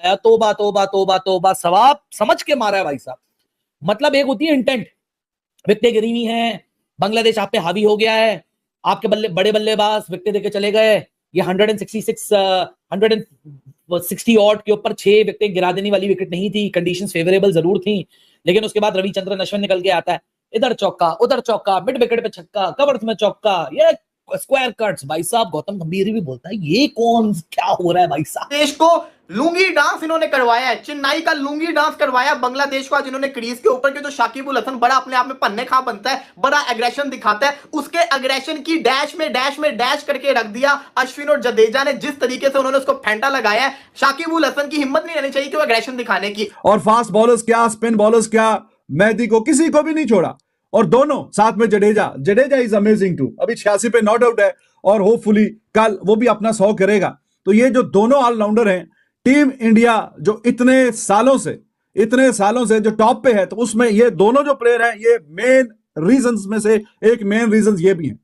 तोबा तोबा तोबा तोबा, सवाब समझ के मारा है भाई साहब। मतलब एक होती है इंटेंट, विकेटें गिरी हुई हैं, बांग्लादेश आप पे हावी हो गया है, आपके बड़े बल्लेबाज विकेटें देके चले गए, ये 160 ऑट के ऊपर 6 विकेटें गिरा देने वाली विकेट नहीं थी, कंडीशंस फेवरेबल जरूर थी, लेकिन उसके बाद रविचंद्रन अश्विन निकल के आता है, इधर चौका उधर चौका, मिड विकेट पे छक्का, कवर्स में चौका, ये स्क्वायर कट्स। भाई साहब गौतम गंभीर भी बोलता है ये कौन क्या हो रहा है भाई साहब। देश को लुंगी डांस इन्होंने करवाया है, चेन्नई का लुंगी डांस करवाया बांग्लादेश को आज इन्होंने क्रीज के ऊपर। के तो शाकिब उल हसन बड़ा अपने आप में पन्ने खा बनता है, बड़ा एग्रेशन दिखाता है, उसके एग्रेशन की डैश में डैश करके रख दिया अश्विन और जडेजा ने। जिस तरीके से उन्होंने उसको फेंटा लगाया है, शाकिब उल हसन की हिम्मत नहीं रहनी चाहिए कि वो एग्रेशन दिखाने की। और फास्ट बॉलर्स क्या, स्पिन बॉलर्स क्या, मेहदी को किसी को भी नहीं छोड़ा, और दोनों साथ में जडेजा इज अमेजिंग टू, अभी 86 पे नॉट आउट है और होपफुली कल वो भी अपना 100 करेगा। तो ये जो दोनों ऑलराउंडर हैं, टीम इंडिया जो इतने सालों से जो टॉप पे है, तो उसमें ये दोनों जो प्लेयर हैं, ये मेन रीजंस में से एक मेन रीजन ये भी हैं।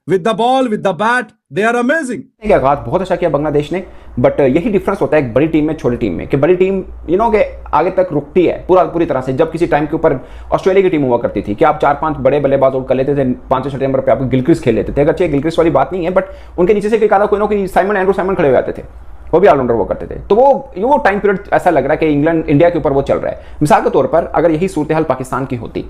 With the ball, with the bat, they are amazing. आगाज बहुत अच्छा किया बांग्लादेश ने, बट यही डिफरेंस होता है एक बड़ी टीम में छोटी टीम में, कि बड़ी टीम के आगे तक रुकती है पूरी तरह से। जब किसी टाइम के ऊपर ऑस्ट्रेलिया की टीम हुआ करती थी कि आप 4-5 बड़े बल्लेबाज आउट कर लेते थे, 5-6 नंबर पे आप गिलक्रिस्ट खेल लेते थे। अगर नगिलक्रिस्ट वाली बात नहीं है, बट उनके नीचे से कोई ना कोई एंड्रू साइमन खड़े हो जाते थे, वो भी ऑलराउंडर वो करते थे। तो वो टाइम पीरियड ऐसा लग रहा है कि इंडिया के ऊपर वो चल रहा है। मिसाल के तौर पर अगर यही सूरत हाल पाकिस्तान की होती,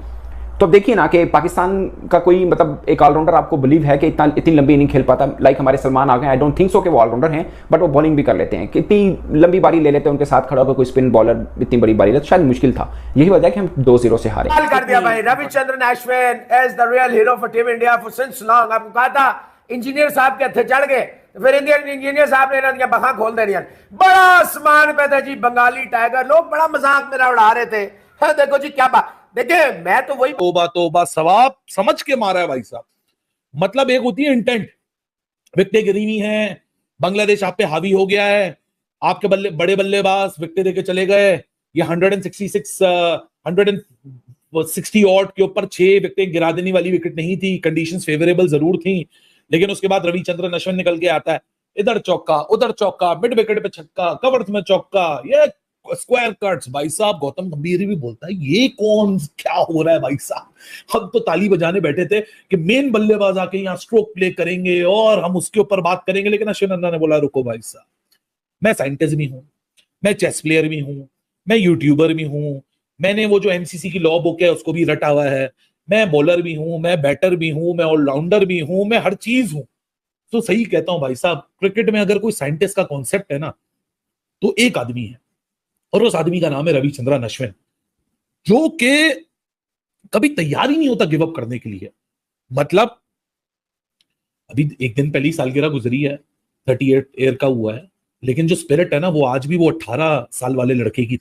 तो अब देखिए ना कि पाकिस्तान का कोई मतलब एक ऑलराउंडर आपको बिलीव है कि इतनी लंबी नहीं खेल पाता। लाइक हमारे सलमान आ गए, आई डोंट थिंक सो कि वो ऑलराउंडर हैं, बट वो बॉलिंग भी कर लेते हैं। कितनी लंबी बारी ले लेते हैं, उनके साथ खड़ा होकर कोई स्पिन बॉलर इतनी बड़ी बारी ले, तो शायद मुश्किल था। यही वजह है कि हम 2-0 से हारे। कर दिया भाई Ravichandran Ashwin as the real hero for team India for since long. आपको कहा था इंजीनियर साहब के हथे चढ़ गए, फिर इंडियन इंजीनियर साहब ने इन्होंने बखा खोल दे रही। बड़ा आसमान पे था जी बंगाली टाइगर, लोग बड़ा मजाक मेरा उड़ा रहे थे। हाँ, देखो जी क्या बात, देखिए मैं तो वही तोबा तोबा, सवाब समझ के मारा है भाई साहब। मतलब एक होती है इंटेंट, विकेटें गिरी हुई हैं, बांग्लादेश आप पे हावी हो गया है, आपके बड़े बल्लेबाज विकेटें देके चले गए, ये 160 ऑट के ऊपर 6 विकेटें गिरा देने वाली विकेट नहीं थी, कंडीशंस फेवरेबल जरूर थी, लेकिन उसके बाद रविचंद्रन अश्विन निकल के आता है, इधर चौका उधर चौका, मिड विकेट पे छक्का, कवर्स में चौका, ये स्क्वायर कट्स। भाई साहब गौतम गंभीर भी बोलता है ये कौन क्या हो रहा है भाई साहब। हम तो ताली बजाने बैठे थे कि मेन बल्लेबाज आके यहाँ स्ट्रोक प्ले करेंगे और हम उसके ऊपर बात करेंगे, लेकिन अश्विन अन्ना ने बोला रुको भाई साहब, मैं साइंटिस्ट भी हूं, मैं चेस प्लेयर भी हूं, मैं यूट्यूबर भी हूं, मैंने वो जो एमसीसी की लॉ बुक है उसको भी रटा हुआ है, मैं बॉलर भी हूं, मैं बैटर भी हूं, मैं ऑलराउंडर भी हूं, मैं हर चीज हूं। तो सही कहता हूं भाई साहब, क्रिकेट में अगर कोई साइंटिस्ट का कॉन्सेप्ट है ना, तो एक आदमी है, और उस आदमी का नाम है रविचंद्रन अश्विन, जो कि कभी तैयार ही नहीं होता गिव अप करने के लिए। मतलब अभी एक दिन पहले ही सालगिरह गुजरी है, 38 ईयर का हुआ है, लेकिन जो स्पिरिट है ना, वो आज भी वो 18 साल वाले लड़के की